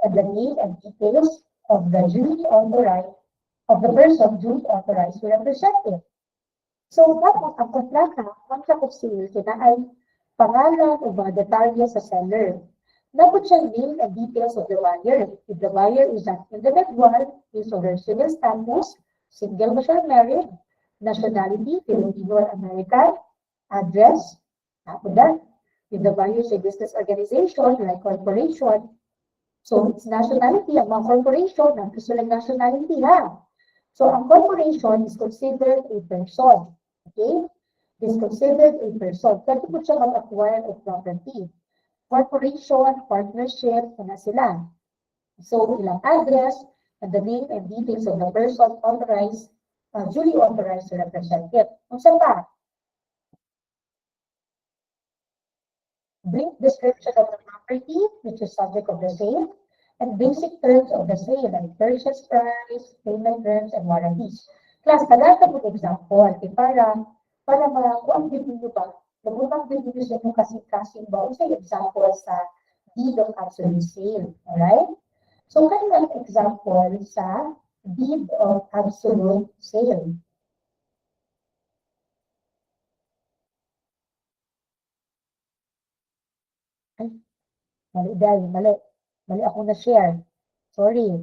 and the name and details of the duly authorized of the person duly authorized to represent it. So, dapat ang kontrata, contract of sale, kita ay pangalan o mga detalye sa seller. Dapat siya name and details of the buyer. If the buyer is an individual, his or her civil status, single ba siya, married, nationality, Filipino or American, address, after that. If the buyer is a business organization, like corporation, so its nationality, ang mga corporation, ang gusto lang nationality ha. So ang corporation is considered a person. Okay? Is considered a person. Pwede po siya mag-acquire of property. Corporation, partnership, na sila. So ilang address, and the name and details of the person authorized, duly authorized to represent it. Kung saan pa? Brief description of the property, which is subject of the sale, and basic terms of the sale, like purchase price, payment terms, and warranties. Class, talaga po example, para kung din nyo ba, nabutang din nyo sa inyo kasing-kasing ba, o sa example sa deed of absolute sale, alright? So, kailan example sa deed of absolute sale? Ay, mali dahil, mali. Mali ako na-share. Sorry.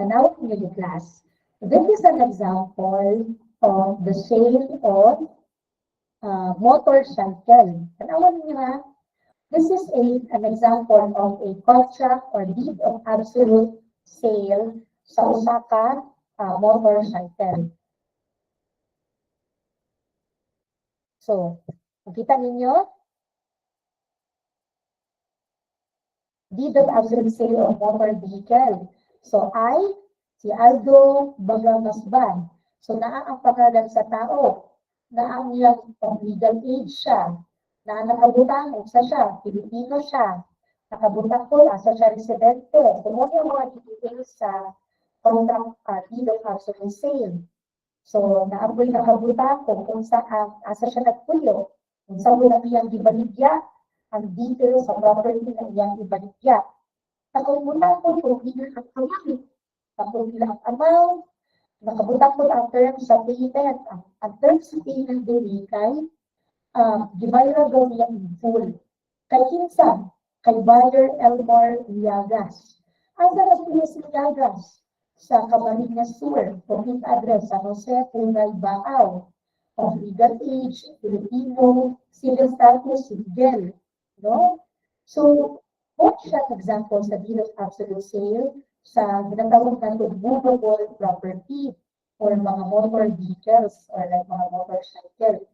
Tanaw niyo class. This is an example of the sale of motorcycle. Tanawan niyo ha. This is an example of a contract or deed of absolute sale sa usa ka motorcycle. So, makita ninyo? Deed of absolute sale of motor vehicle. So, si Aldo Bagamasban. So, naa ang pangalan sa tao. Na ang iyang legal age siya. Na nakabutang, isa siya, Pilipino siya. Nakabutang po, asa siya residente. So, mo yung mga details sa deed of absolute sale. So, naapoy nakabutang kung saan, asa siya nagpuyo. Kung saan mo na iyang gibaligya, ang details sa property na iyang ibaligya. Nakabutang po kung hindi ang amount. Tapos nila ang amount, nakabutang po ang terms sa payment. Ang terms sa payment din kay gibayra daw niya in full. Kay kinsa, kay buyer Elmore Liagas. Asa na po si Liagas? Sa Camarines Sur, Pumit address, San Jose, Punay, Baaw. Of legal age, Filipino, civil status, single. No? So, both siya example sa deed of absolute sale sa ginatawag natin movable property or mga motor vehicles or like mga motorcycle.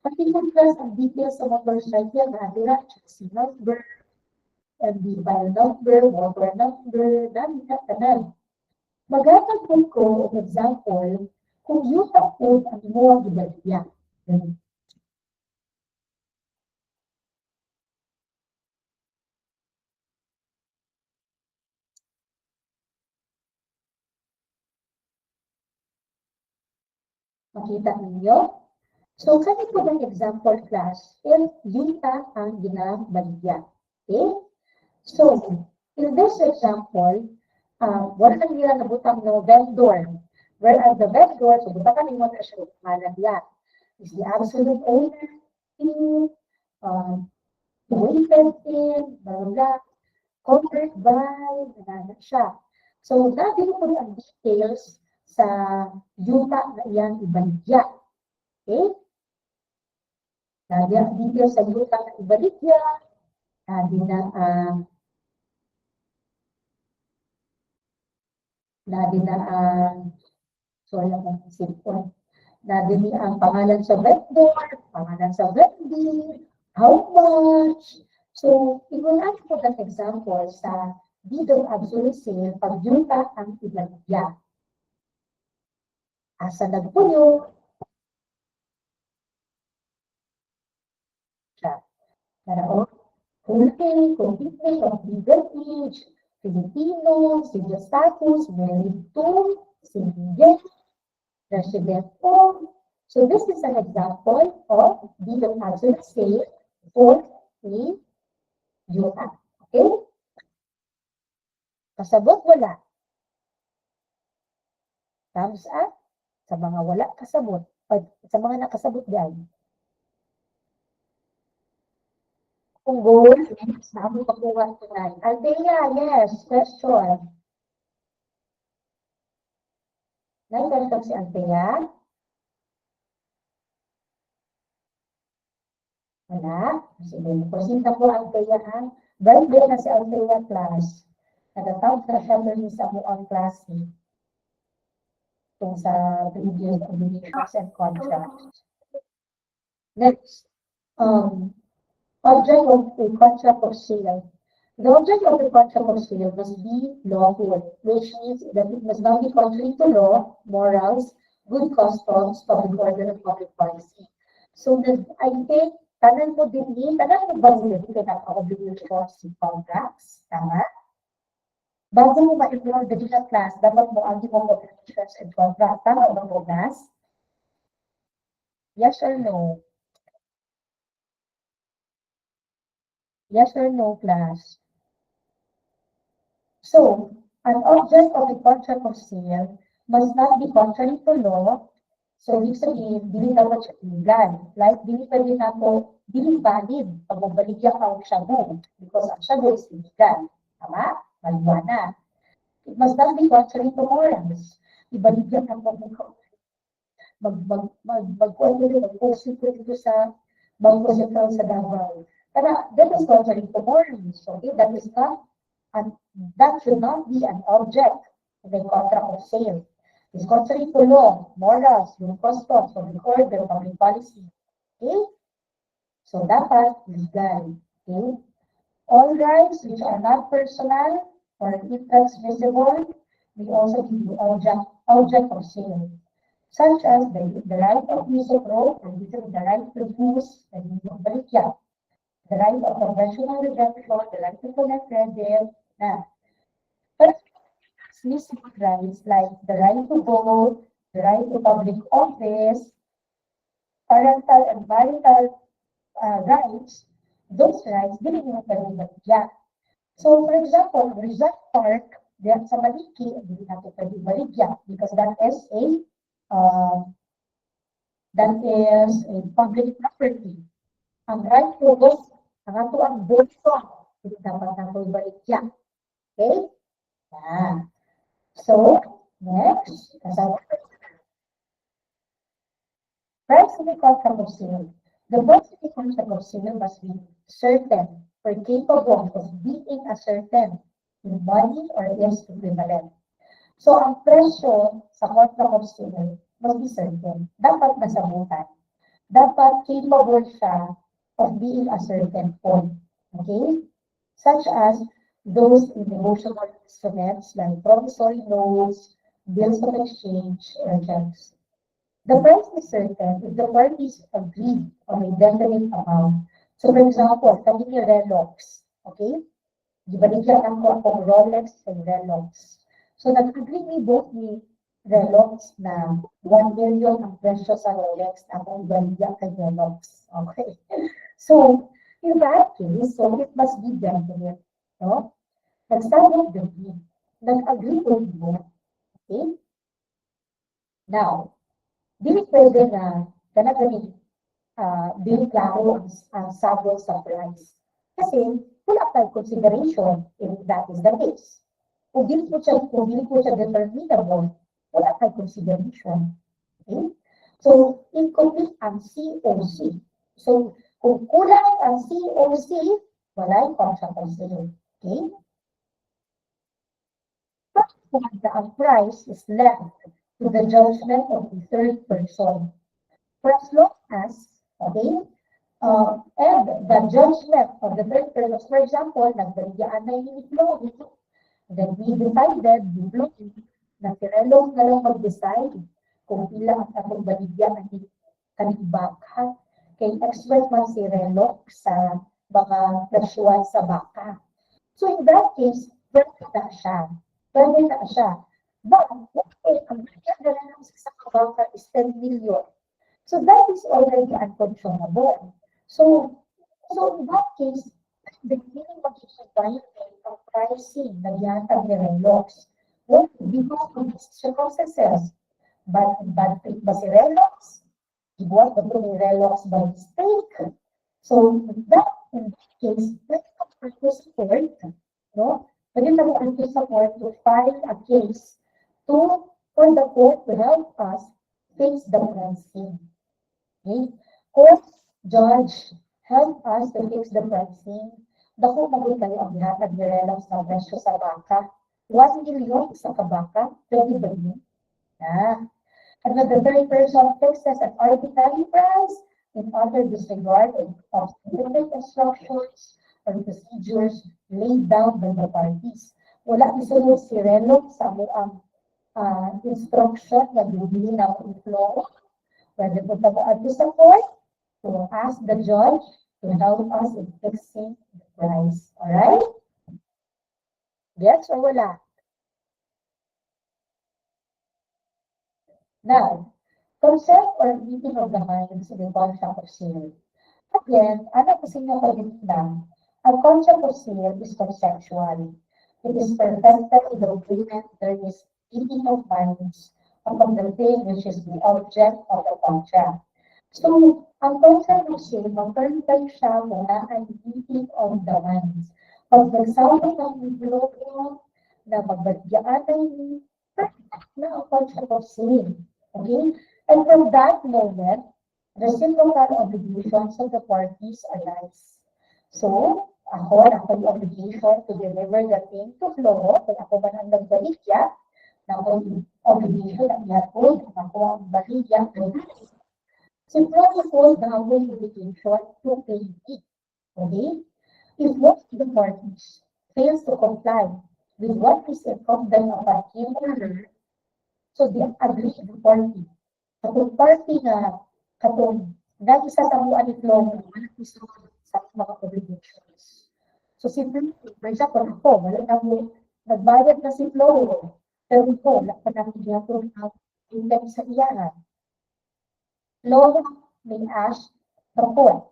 Particulars ang details sa motorcycle na nila, chassis number, MD file number, motor number, dami na tanan. Magatag ko of example kung yuta po ang imuha gibaligya. Makita ninyo? So, kami po ng example class, if yuta ang ginabaligya. Okay? So, in this example, wala nila nabutang no vendor. Whereas the vendor, so butakan ni mo na siya malagya. Is the absolute owner, weighted in, blah, covered by, na siya. So, natin po ang details sa yuta na iyang ibaligya. Okay? Natin ang details sa yuta na ibaligya, natin na sorry ang cellphone. Natin ang pangalan sa vendor, pangalan sa vendor, how much. So, inulan po ang example sa deed of absolute sale pag yuta ang ibaligya. Asa nagpuyo, siya. Para o, complete of legal age, Filipino, civil status, married to, single, resident of. So this is an example of deed of absence sale for a UA. Okay? Kasabot, wala. Thumbs up. Sa mga wala kasabot. Pag, sa mga nakasabot dyan. Kung goal, next na ako pakuha tonight. Althea, yes, question. May question si Althea? Wala. Sige, presenta po Althea ha. Birthday na si Althea class. Natatawag na siya doon sa muang klase. Kung sa previous obligations and contracts. Next, object of a contract of sale. The object of the contract of sale must be lawful, which means that it must not be contrary to law, morals, good customs, public order, and public policy. So I think, tanan mo din ni, tanan mo ba din pinaka-obligations in contracts? Tama? Bago mo ma-enroll din sa class, dapat mo ang iyong obligations and contracts. Tama ba mo, class? Yes or no? Yes or no, class? So, an object of a contract of sale must not be contrary to law. So, ibig sabihin, dili dapat siya illegal. Like, dili pwede na po, dili valid pag mabaligyan ka ang shabu because ang shabu is illegal. Tama? Maliwana. It must not be contrary to morals. Ibaligyan ka po mag-post dito sa Bangko Sentral sa Davao. Pero that is contrary to morals. Okay? That is not, and that should not be an object of a contract of sale. It's contrary to law, morals, yung customs, public order, public policy. Okay? So dapat legal. Okay? All rights which are not personal or intransmissible may also be the object of sale, such as the right of use of road, and the right to use the balikya, the right of conventional redemption, the right to collect credit, but transmissible rights like the right to vote, the right to public office, parental and marital rights, those rights, dili mo pwede baligya. So, for example, Rizal Park, diyan sa Maliki, hindi natin pwede baligya because that is a public property. Ang right to vote, ang ato ang vote hindi dapat natin baligya. Okay? Yeah. So, next, price of the contract of sale. The price of the contract of sale must be certain or capable of being ascertained in money or its equivalent. So, ang presyo sa contract of sale must be certain. Dapat nasabutan. Dapat capable siya of being a certain point. Okay? Such as those in negotiable instruments like promissory notes, bills of exchange, or checks. The price is certain if the parties agree on a definite amount. So, for example, kami ni Relox, okay? Gibaligyan ako akong Rolex and Relox. So, nag-agree ni both ni Relox na 1 million ang presyo sa Rolex na akong ibaligyan kay Relox. Okay? So, in that case, so it must be definite. No? Nag-start the deed. Nag-agree ko both. Okay? Now, dili pwede na ganagani dili klaro ang sabot sa price. Kasi wala tayong consideration if that is the case. Kung dili po siya determinable, wala tayong consideration. Okay? So, incomplete ang COC. So, kung kulang ang COC, wala yung contract of sale. Okay? But ang price is left to the judgment of the third person. For as long as, okay, and the judgment of the third person, for example, nagbaligyan na yung flow, then we decided, na si Relong na lang mag-decide kung pila ang atong baligyan ng kanibaka. Kay expert man si Relong sa mga presyuan sa baka. So in that case, pwede na siya. Pwede na siya. But, okay, ang bigyan na lang ng sa kabaka is 10 million. So that is already uncontrollable. So in that case, beginning magiging violate ang pricing na ginatag ni Relox. Well, because of these circumstances, bad faith ba si Relox? Ibuat ba ito ni Relox by mistake? So in that case, let's come to support, no? Pwede naman to support to file a case for the court to help us fix the pricing. Okay? Court, judge, help us to fix the pricing. Dako maging kayo ang gihatag ni Relax na presyo sa baka. 1 million sa kabaka, pwede ba yun? And when the third person fixes an arbitrary price in utter disregard of specific instructions or procedures laid down by the parties. Wala isunod si Relax sa ang instruction na bibili na flow. Pwede po tagaan sa court to ask the judge to help us in fixing the price. Alright? Yes or wala? Now, concept or meeting of the minds in the contract of sale. Again, ano kasi nyo kalit lang, ang contract of sale is conceptual. It is perfected in the agreement there is meeting of minds upon the thing which is the object of the contract. So, ang contract of sale, mag-perfect siya muna ang meeting of the minds. Pag nagsabi ng blogo na magbagyaan ay perfect na ang contract of sale. Okay? And from that moment, reciprocal obligations of the parties arise. So, ako yung obligation to deliver the thing to Floro, kung ako man ang nagbaligya, na obligation na ihatod, ako ang baligya, si Floro po the obligation to pay me. Okay? If one of the parties fails to comply with what is incumbent upon him or her, so the agreed party, katong party na katong nag-isasamuan ni Floro, wala isa sa mga obligations. So si Floro, for example, ako, wala na mo, nagbayad na si Floro, pero ito, wala pa namin ginagawa ng income sa iyahan. Floro may ask the court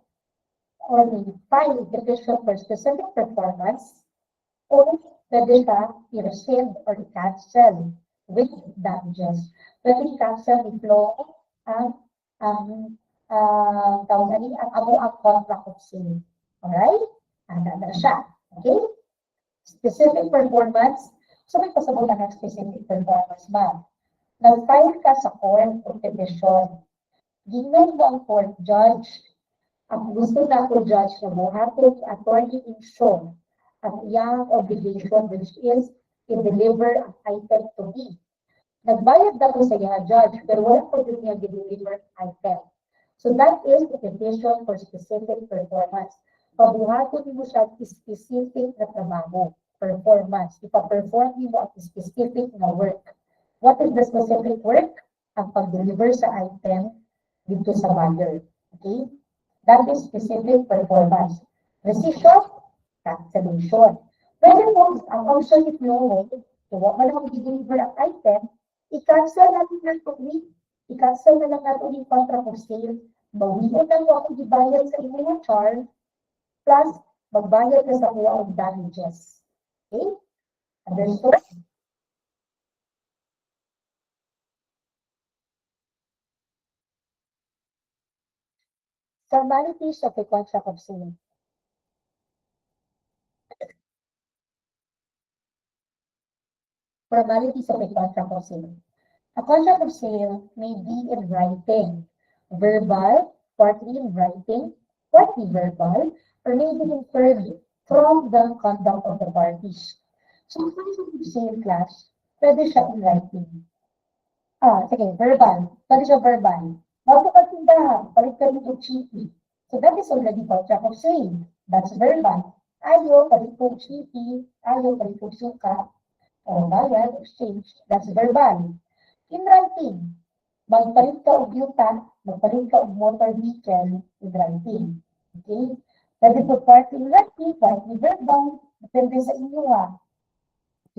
or may file a petition for specific performance or pwede siya i-rescind or i-cancel with damages. Pwede i-cancel ni Floro ang tawag ani ang ang contract of sale. Alright? Ada na siya. Okay? Specific performance. So may pasabulan ng specific performance ba? Nag-file ka sa court o petition. Ginan mo ang court judge. Ang gusto na ko judge na buhaton ni attorney in show ang iyang obligation which is i-deliver ang item to me. Nagbayad na ko sa iya judge pero wala ko din niya i-deliver ang item. So that is the petition for specific performance. Pabuhaton mo siya specific na trabaho, performance. Ipa-perform mo ang specific na work. What is the specific work? Ang pag-deliver sa item dito sa buyer. Okay? That is specific performance. Rescission, cancellation. Pwede po, ang option if you want, kung wala mo i-deliver ang item, i-cancel natin ng week. I-cancel na lang natin yung contract of sale. Bawiin na po ako ibayad sa inyong charge plus magbayad na sa kuha of damages. Okay? Understood? Formalities of a contract of sale. Formalities of a contract of sale. A contract of sale may be in writing, verbal, partly in writing, partly verbal, or may be inferred from the conduct of the parties. So, ang contract of sale class, pwede siya in writing. Sige, verbal. Pwede siya verbal. Bago ka tindahan, palit ka rin yung chippy. So, that is already contract of sale. That's verbal. Ayaw, palit po chippy. Ayaw, palit po suka. O, bayad, exchange. That's verbal. In writing, magpalit ka og yuta, magpalit ka og motor vehicle in writing. Okay? Pwede po partly writing, partly verbal, depende sa inyo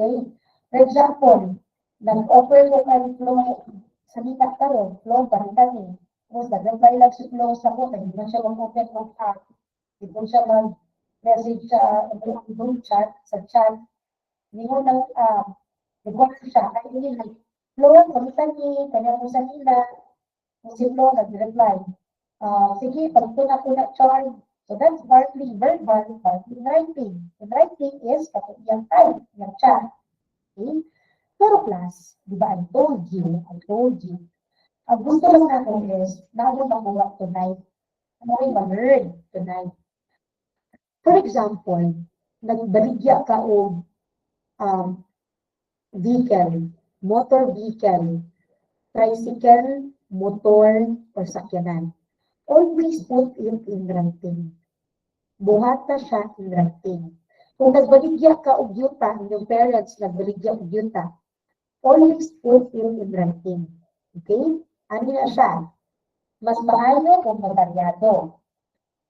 Okay? For example, nag-offer ko kay flow sa nila karon, flow palitan ni. Tapos nag-reply lang si flow sa ko, kaya hindi man siya mag-open ng app. Hindi po siya mag-message sa group chat, sa chat. Hindi mo nang nag-work siya. Kaya hindi like, flow, palitan ni, kanya po sa nila. Si flow nag-reply. Sige, pagtuna ko na charge. So that's partly verbal, partly in writing. In writing is pati yung type, yung chat. Okay? Pero class, di ba, I told you. Ang gusto lang natin is, namin makuha tonight. Namin ma-learn tonight. For example, nagbaligya ka o vehicle, motor vehicle, tricycle, motor, or sakyanan. Always put it in writing. Buhata siya in writing. Kung nagbaligya ka og yuta, yung parents nagbaligya og yuta, always put it in writing. Okay? Ano na siya? Mas maayo kung notaryado.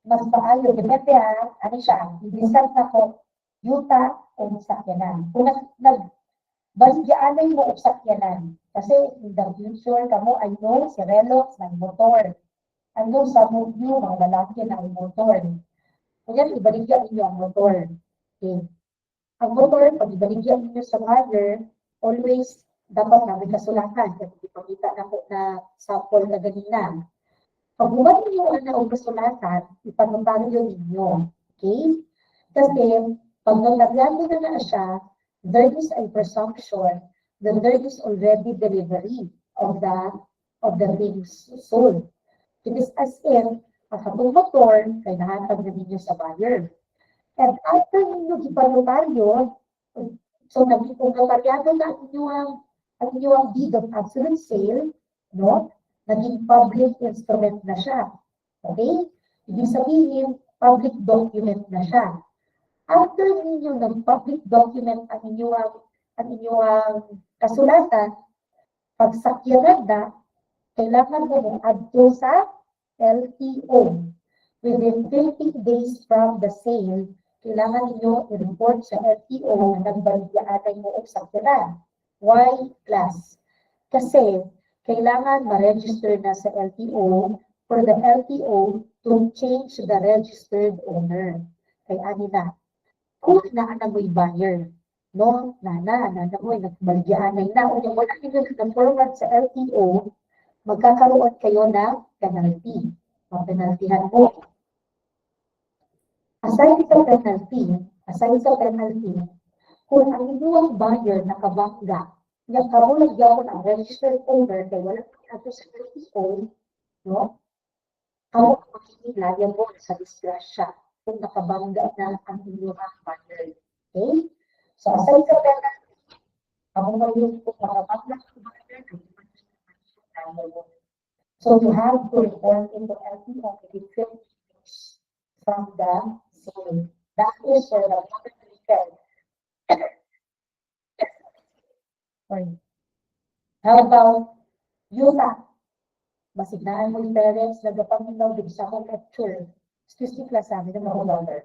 Mas maayo, depende ano siya, ibisan na ko, yuta o sakyanan. Kung nagbaligyaanay mo og sakyanan, kasi in the future, kamo, I know, si Relox, nag-motor. Ano sa movie, mga lalaki na motor. Kaya ibaligyan ninyo ang motor. Okay. Ang motor, pag ibaligyan ninyo sa mother, always dapat na may kasulatan. Kasi ipakita na po na sample na ganina. Pag bumalik ninyo ang kasulatan, ipanutaryo ninyo. Okay? Kasi, pag naglagyado na siya, there is a presumption that there is already delivery of the things sold. It is as if ang katong motor kay nahatag na ninyo sa buyer. And after ninyo ipanotaryo, so naging notaryado na ang inyong deed of absolute sale, no? Naging public instrument na siya. Okay? Ibig sabihin, public document na siya. After ninyo ng public document ang inyong kasulatan, pag sakyanan na, kailangan mo adto sa LTO. Within 50 days from the sale, kailangan ninyo i-report sa LTO na nagbaligyaanay mo og sakyanan. Why, class? Kasi kailangan ma-register na sa LTO for the LTO to change the registered owner. Kaya ani na, kung na mo'y buyer, no? Na mo'y nagbaligyaanay na, o yung wala ninyo na-forward sa LTO, magkakaroon kayo ng penalty. Mapenaltihan mo. Aside sa penalty, kung ang inyong buyer nakabangga, yung kamulagyan ko ng registered owner, kaya wala pa sa LTO, no? Ang makikilagyan mo sa disgrasya kung nakabangga na ang inyong buyer. Okay? So, aside sa penalty, ang mga kung nakabangga ang buyer, so you have to report into LTO within 50 days from the sale. That is for the motor vehicle. How about yuta? Masignaan mo yung parents, nagpapaminaw din sa akong lecture. Excuse me, class namin ng mga water.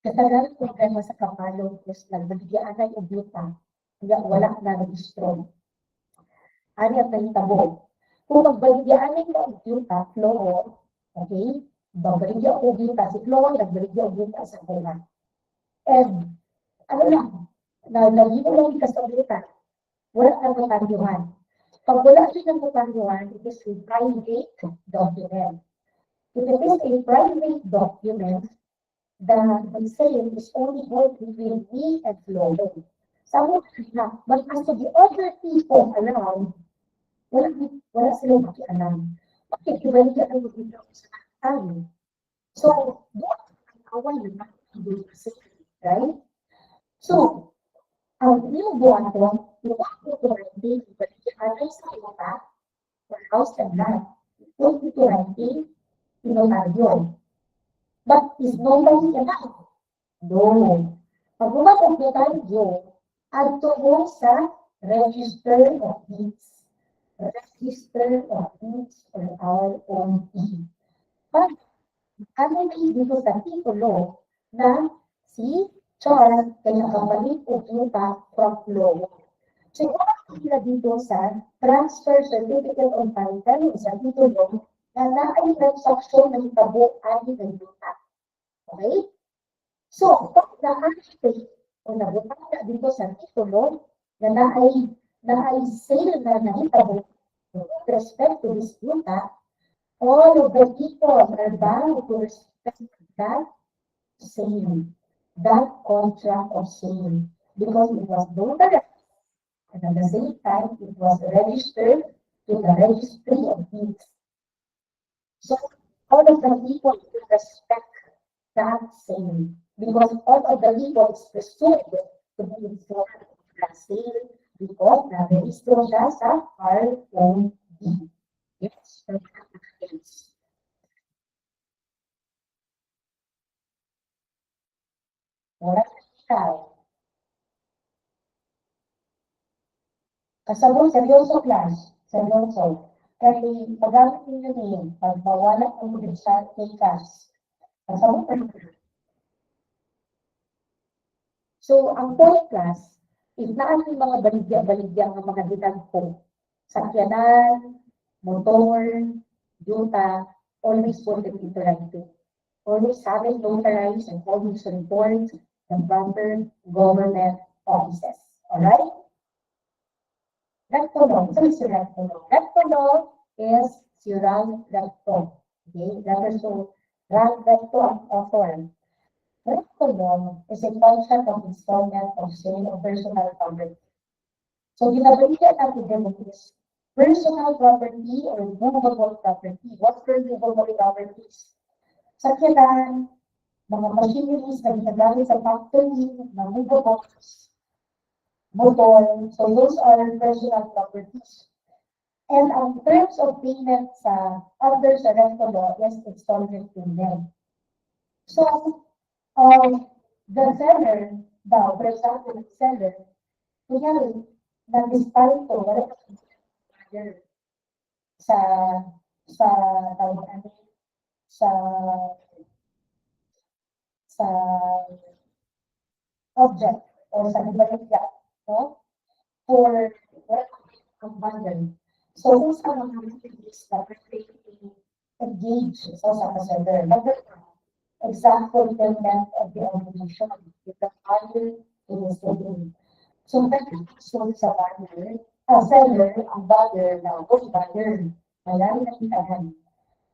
Katagal problema sa kapalong is nagbaligyaanay o yuta, kaya wala na registro. Ano ang nahitabo? Kung magbaligyaanay mo ang yuta, floor, okay? Babaligya o yuta, si floor, nagbaligya o yuta sa kuna. And, ano lang, naging lang ka sa yuta, wala na notaryuhan. Pag wala siya ng notaryuhan, it is a private document. If it is a private document, the sale is only going between me and Flo. Sabi na, but as to the other people around, wala silang makialam. Bakit iba niya ang magiging sa tayo? So, doon ang away na natin sa right? So, ang inyong buwan ko, yung ako to writing, ibalik sa iba, or house and land, yung ito writing, inotaryo. But is nobody enough? No. Pag umatag na tayo, add to mo sa register of deeds. register of deeds or ROD. Pag ano dito sa titulo na si Char kay nakabalik og yuta from loan. Siguro sila dito sa transfer certificate on title sa titulo na naay transaction na hitabo ani ng yuta. Okay? So, pag na-activate o nabutang na dito sa titulo na naay sale na nahitabo with respect to this yuta, all of the people are bound to respect that sale, that contract of sale, because it was notarized and at the same time it was registered to the registry of deeds. So all of the people will respect that sale because all of the people is presumed to be informed of that sale because na-register siya sa ROD. Yes, yes. Wala ikaw. Kasabot, seryoso class. Seryoso. Kasi pag-gamit ninyo niyo, pag mawala ang sa class. Kasabot pa. So, ang point class, is naan yung mga baligya-baligya ng mga ginagpo. Sakyanan, motor, yuta, always put it into writing. Always have it notarized and always report the proper government offices. Alright? Recto law. So, it's recto law. Recto law is si rank recto. Okay? Letter so, rank recto ang author. Recto law is a concept of installment of sale of personal property. So, ginabalikan natin din is personal property or movable property. What are movable properties? Sakyanan, mga machineries na ginagamit sa factory, na movables, motor. So, those are personal properties. And ang terms of payment sa under sa recto law is installment payment. So, the seller, daw, for example, the seller, kunyari, nag-disparo to, wala sa sa tawag ano, sa sa object or sa ibaligya, no? For ang bundle. So, kung sa mga activities na engage sa seller, example payment of the obligation with the buyer is taken. So, that is sa buyer, seller, ang buyer na kung buyer, mayroon na kitahan.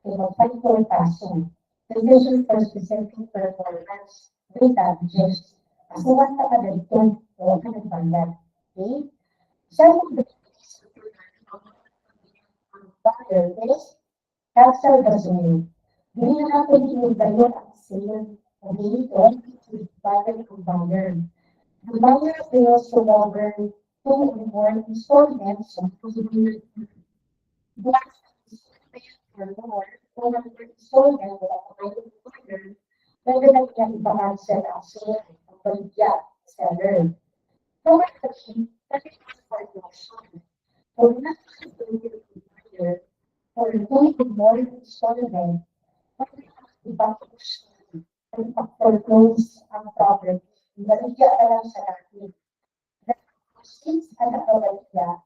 So, mag-5 paso. Provision for specific performance data just so what ka dito o ka nagbayad. Okay? Some of the buyer is cancel the sale. Hindi na natin inubayon ang sale. Okay? So, buyer to buyer. The buyer fails to cover 2 or more installments of the or more over the installment of the buyer, pwede na niya i-cancel ang sale ng baligya seller. Number 3, that is foreclosure. Kung nasa the buyer or 2 or more installment, pwede na i-foreclose ang property. Baligya na lang sa natin. Since ang baligya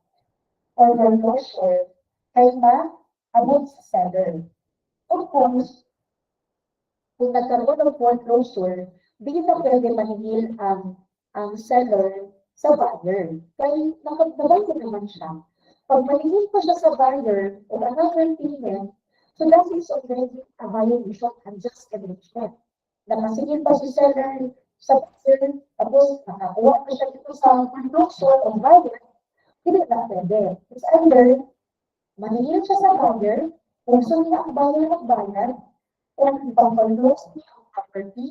or foreclosure, kay abot sa seller. Of course, kung nagkaroon ng foreclosure, di na pwede maningil ang seller sa buyer. Kaya nakagdabay ko naman siya. Pag maningil pa siya sa buyer o another payment, so that is already a violation of unjust enrichment. Nakasingil pa si seller sa buyer, tapos nakakuha pa siya dito sa foreclosure o buyer, hindi na pwede. It's either maningil siya sa buyer, kung gusto niya ang buyer magbayad, kung ipapag-close niya ang property,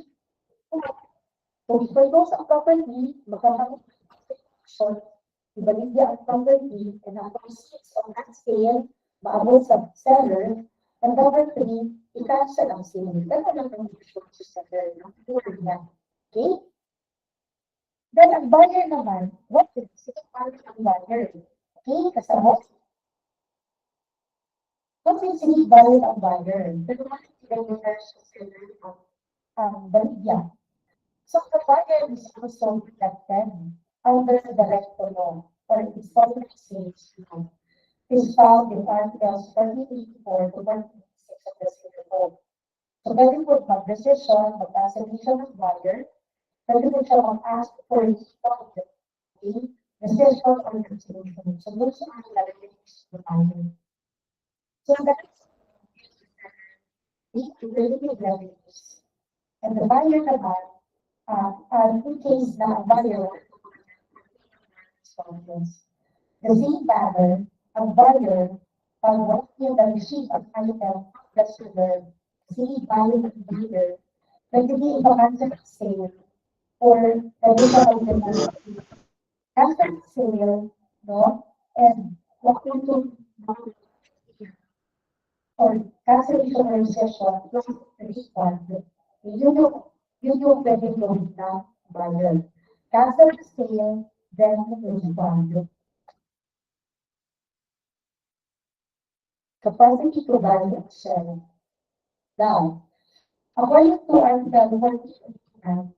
kung ipag-close ang property, magkakaroon ng ibaligya ang property, and ang proceeds of that sale, maabot sa seller, and number 3, i-cancel ang sale. Ganun lang ang usual sa seller. Okay? Then, ang buyer naman, what is it? Ang buyer. Okay? Kasabot. What is the value of buyer? The Baligya. So the buyer is also protected under the right to know, or its public says is found in Articles 4084 to 156 of the Civil Code. So pwede po mag-decision, mag-cancellation ng buyer, pwede po siya mag-ask for refund, okay? Decision or cancellation. So those are the limits of the buyer. So that's the relative revenues. And the buyer naman, in case na buyer responses, the same matter, ang buyer, pag once yung receive of item that's the same buyer ng buyer, pwede din ipa-cancel ang sale or pwede siya cancel sale, no? And what into or cancellation or recession plus refund. Yun yung pwede gawin na buyer. Cancel the sale, then refund. Capacity to value and sell. Now, according to Article 189,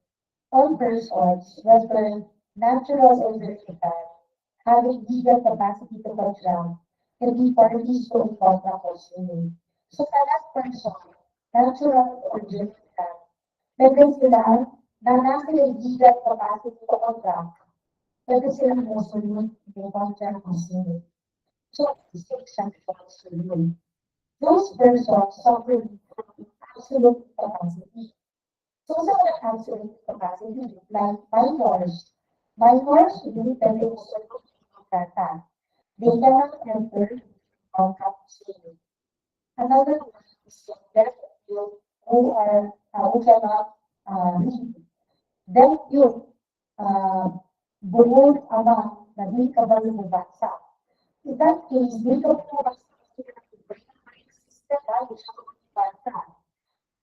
all persons, whether natural or verified, having legal capacity to contract, can be parties to a contract or sale. So, that person, natural or verified, pwede sila na nasa legal capacity to contract, pwede sila musulun ng contract or sale. So, it's examples to you. Those persons suffering from absolute capacity. So, sa absolute capacity, like minors, limited in certain data. They cannot enter contract sale. Another one is deaf youth who cannot read. Deaf youth, buod amang na di kabalo mo bansa. In that case, di ka po system na di siya bansa.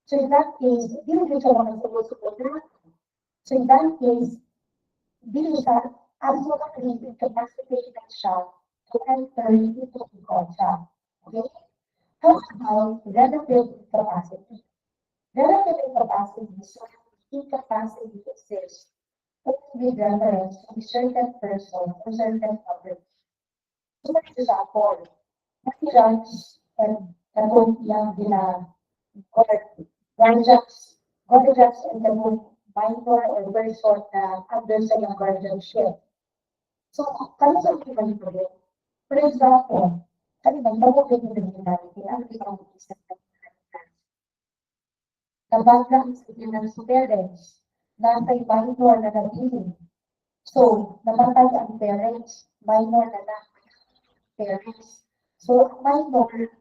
So in that case, di mo siya makasubo-subo. So in that case, di siya absolutely incapacitated siya to enter into the contract. Okay? How about relative incapacity? Relative incapacity is when incapacity exists only with reference to a certain person or certain property. So for example, drugs and katong yang guardians and katong minor or person na under sa yung guardianship. So, kami sa mga ito rin. For example, kami ba, bago kayo criminality, ano yung isa ng kabaglang sa ng parents, nasa minor na nabili. So, namatay ang parents, minor na parents. So, minor,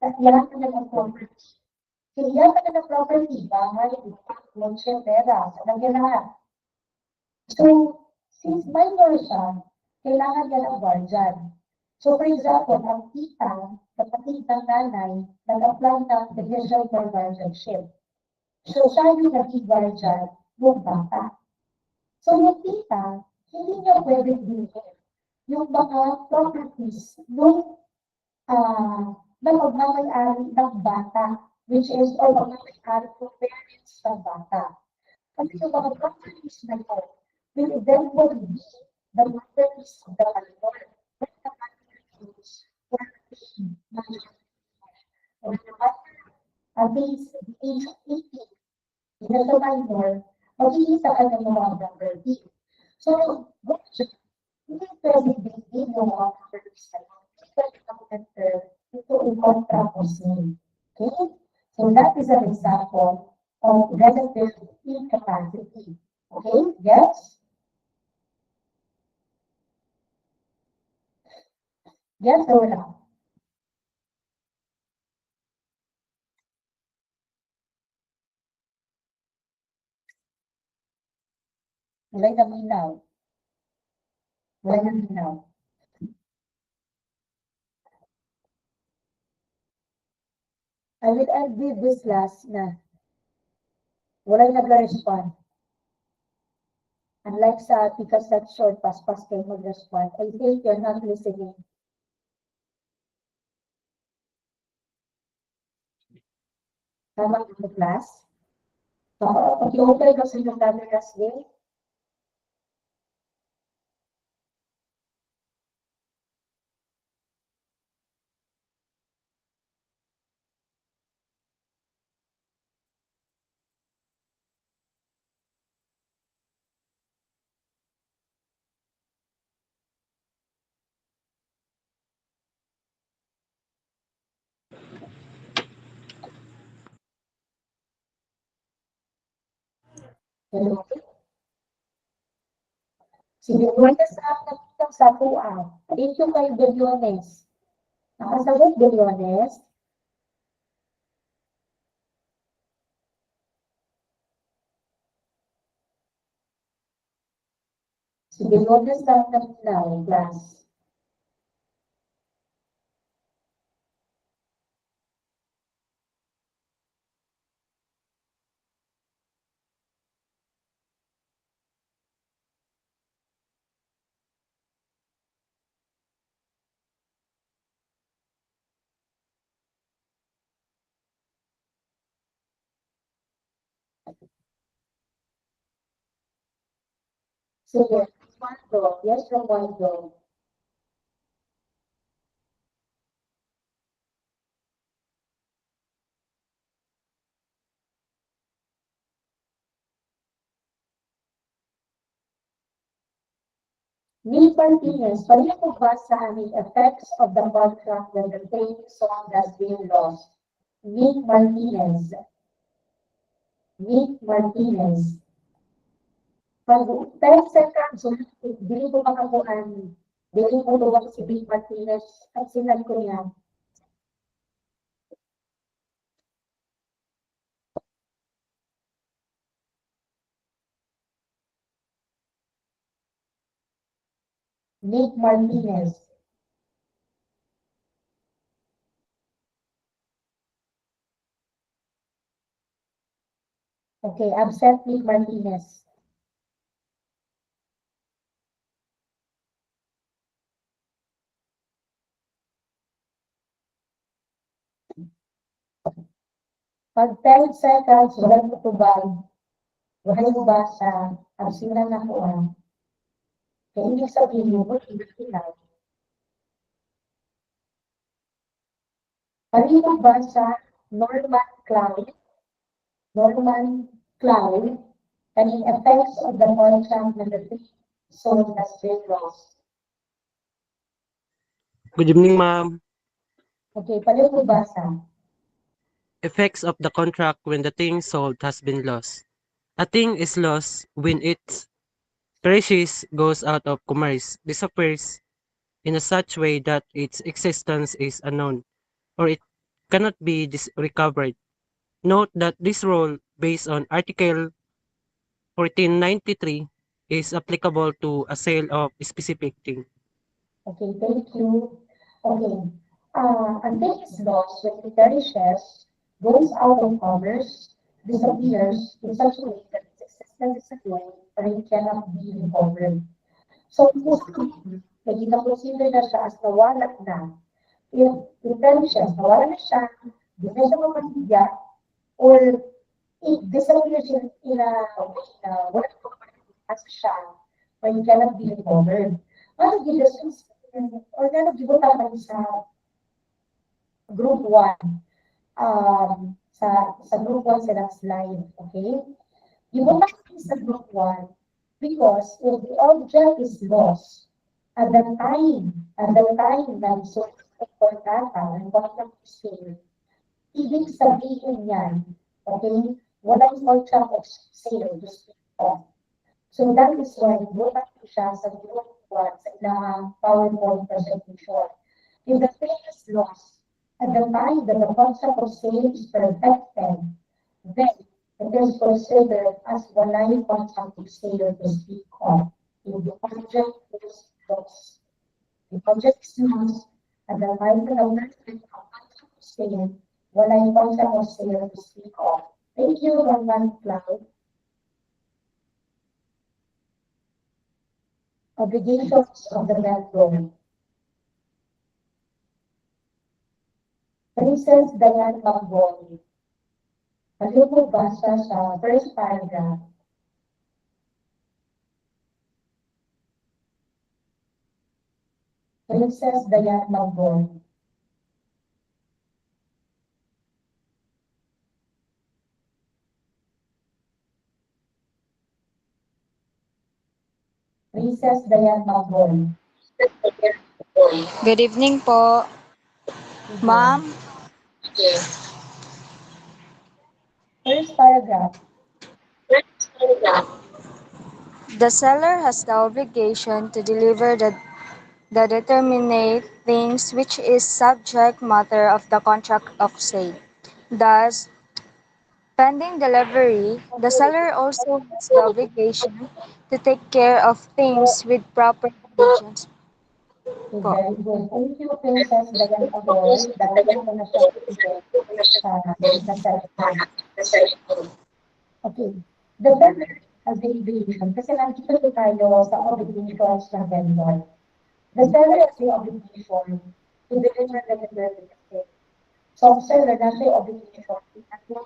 kailangan na ng property. Kailangan na ng property, bahay, lunche, pera, sa nagyan. So, since minor siya, kailangan niya ng guardian. So, for example, ang tita, kapatid ng nanay, nag-apply ng petition for guardianship. So, siya yung naging guardian ng bata. So, yung tita, hindi niya pwede bilhin yung mga properties nung na magmamayari ng bata, which is or magmamayari ng parents ng bata. Kasi yung mga properties na yun will eventually be the properties of the minor. When the minor is working, when the minor attains the age of 18, even the minor, makikita ka ng mga property. So, hindi pwede bigyan yung mga properties na yun. Hindi pwede enter into a contract or sale. Okay? So, that is an example of relative incapacity. Okay? Yes? Yes or no? Wala na minaw. Wala na minaw. I will end with this last na wala nagla-respond. Unlike sa Tika Set Short, pas-pas kayo mag-respond. I think you're not listening. Tama ang class? So, pag-i-open ko sa inyong camera today. Hello? Sige, wala sa nakitang sa tuwa. Thank you kay Deliones. Nakasagot, Deliones? Si Deliones lang na class. Sige, Romualdo. Yes, Romualdo. Nick Martinez, pareho mo ba sa aming effects of the contract when the training song has been lost? Nick Martinez. Nick Martinez. Pag 10 seconds, dili ko makakuan. Dili ko luwag si Nick Martinez at sinan ko niya. Nick Martinez. Okay, absent Nick Martinez. Pag 10 seconds, walang tutubag. Walang basa. Absinan na ko ang. Kaya ibig sabihin mo, hindi. Pareho ba sa Norman Cloud? Norman Cloud, kaning effects of the contract na the soul has been lost. Good evening, ma'am. Okay, pareho ko basa. Effects of the contract when the thing sold has been lost. A thing is lost when its species goes out of commerce, disappears in a such way that its existence is unknown, or it cannot be recovered. Note that this rule, based on Article 1493, is applicable to a sale of a specific thing. Okay, thank you. Okay, a thing is lost when it perishes, goes out of commerce, disappears in such a way that its existence is unknown or it cannot be recovered. So, mostly, pwede na consider na siya as nawala na. If it perishes, nawala na siya, di na siya mapamilya, or it disappears in a way na wala ko as siya, or it cannot be recovered. Ano gilasons or ano gibutan sa group 1, sa group 1 silang slide, okay? Gibutan sa group 1 because if the object is lost at the time na so importante ang contract sale, ibig sabihin yan, okay, walang contract of sale to speak of. So that is why buta ko siya sa group 1 sa ilang PowerPoint presentation. If the thing is lost at the time that the contract of sale is perfected, then it is considered as walay contract of sale to speak of. If the object is lost, the object is lost at the time that the contract of sale, walay contract of sale to speak of. Thank you, Roman Cloud. Obligations of the vendor. Princess Diane Mamboni. Ano po basa sa first paragraph? Princess Diana Malbon. Princess Diana Malbon. Good evening po, ma'am. First paragraph. The seller has the obligation to deliver the determinate things which is subject matter of the contract of sale. Thus, pending delivery, the seller also has the obligation to take care of things with proper diligence Okay, po. very good. Thank you, Princess Diana Malbon. Dahil mo na siya sa cellphone. Okay. The vendor has the obligation, kasi nandito tayo sa obligations ng vendor. The seller has the obligation to deliver the determinate. So, ang seller na siya obligation at yung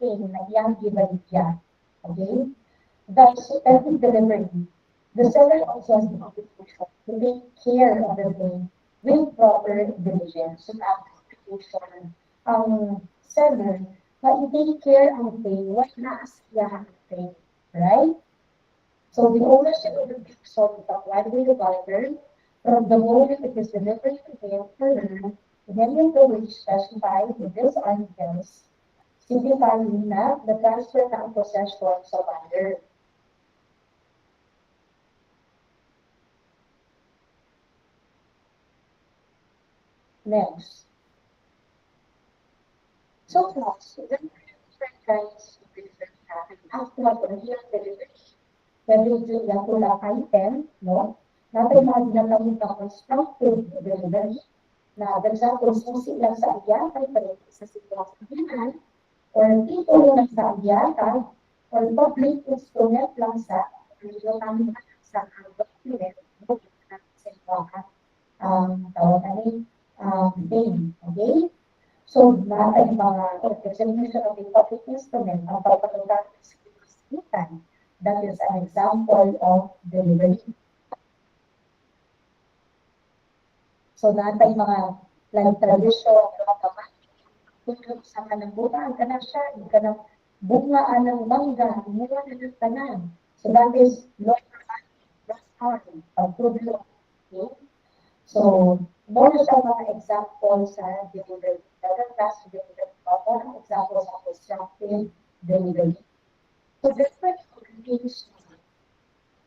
thing na iyang given niya. Okay? Thus, pending delivery, the seller also has the obligation to take care of the thing with proper diligence. So, ang obligation, ang seller, na i-take care ang thing, what naasiyahan ang thing. Right? So, the ownership of the goods sold is applied by the buyer from the moment it is delivered to him or her, in any of the ways specified in this articles, signifying na the transfer ng possession sa buyer. Next. So, class, there are different kinds of different after real delivery. Pwede yung yung item, no? Natin mga ginagawin na constructive delivery na example, susi lang sa agyatan, pero sa sitwasyon, or titulo lang sa agyatan, or public instrument lang sa real-time sa document, sa tawag thing. Okay? So, natin mga examination of the public instrument, ang pagpatulang sa kasitan. That is an example of delivery. So, natay mga like tradition, mga tulog sa kanang butaan, kanang siya, kanang bungaan ng mangga, mura na ng tanan. So, that is not harm, pagtulog. Okay? So, more sa mga examples sa delivery. Dapat class delivery, mga examples sa constructive delivery. So, different things,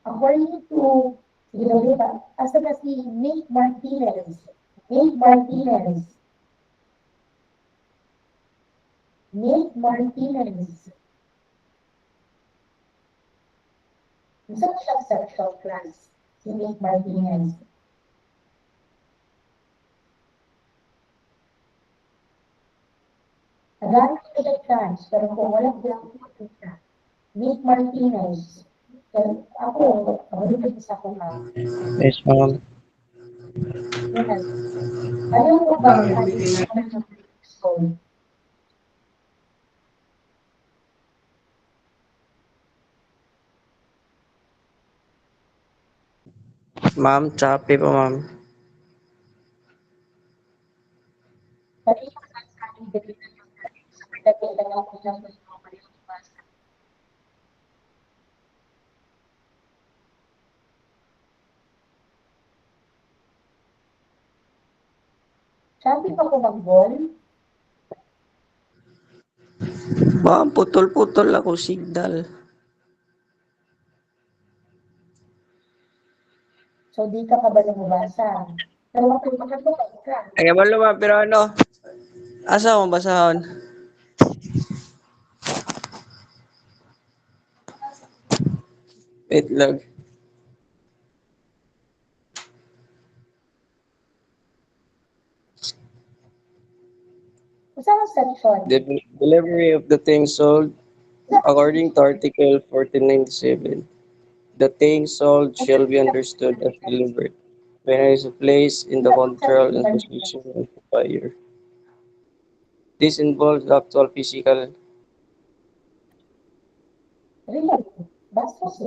according to, as na si Nate Martinez, Nate Martinez, Nate Martinez, isa na siyang sexual class, si Nate Martinez. Nagano ko the chance, pero kung walang bilang kita, Nate Martinez, ako isa ko na. Yes, ma'am. Yes. Alam mo ba ang kailangan ng school? Ma'am, choppy po, ma'am. Kanina ka sa ating delivery sa pagdating ng unang basa. Sabi pa ko mag-ball, Ma'am, putol-putol ako signal. so di ka pa ba lumabasa? Pero makapagpapagpapag ka. Ay, malo ma'am, pero ano? Asa mo basahon? Wait lang. Sa section, The delivery of the things sold according to Article 1497. The things sold shall be understood as delivered when it is placed in the control and possession of the buyer. This involves the actual physical kasi.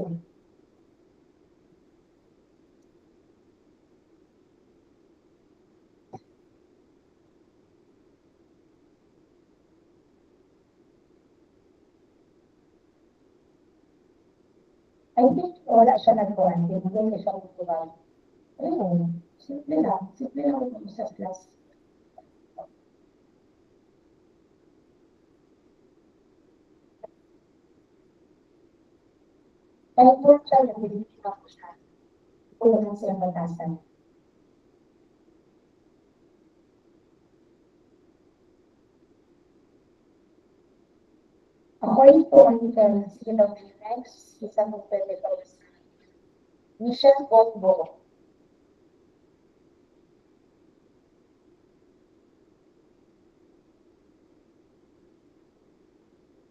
I think wala siya nagkuhan, hindi niya siya kukuhan. Ayun, simple lang ako sa class. Kahit po siya, nabibigyan ako siya. Kulang siya batasan. According to Anton Sinophilex, isang magpapagawa sa Michelle Bongo.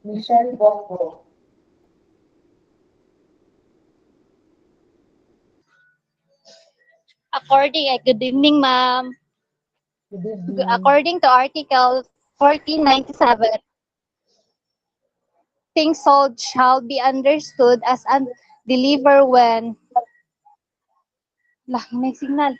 Michelle Bongo. Good evening, ma'am. Good evening. According to Article 1497, things sold shall be understood as delivered when... Lah, may signal.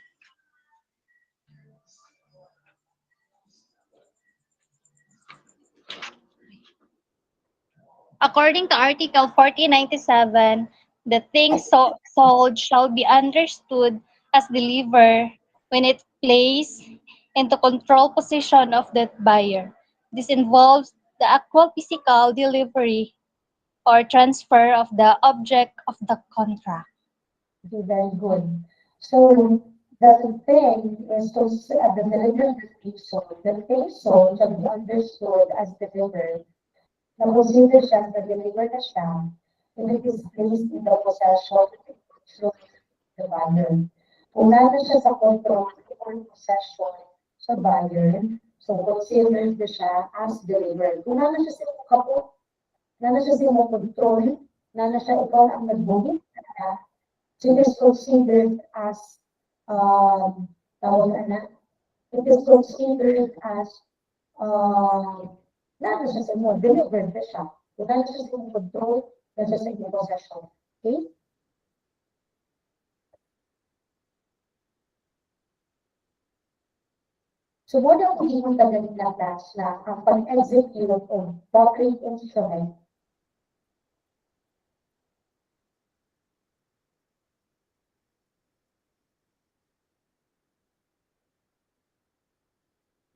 According to Article 1497, the things sold shall be understood as delivered when it placed into control position of the buyer. This involves the actual physical delivery or transfer of the object of the contract. Okay, very good. So the thing is to the delivery the thing sold shall be understood as delivered. Na-consider siya na deliver na siya if it is placed in the possession of the buyer. Kung nana siya sa control or possession sa buyer, so considered na siya as delivered. Kung nana siya sa kapot, nana siya sa control, nana siya ikaw ang nagbukit na, so it is considered as tawag na, it is considered as nana siya sa mo, delivered na siya. Kung nana siya sa control, nana siya sa iyong possession. Okay? So muna ang pagiging tagalit na class na ang pag-execute of concrete instrument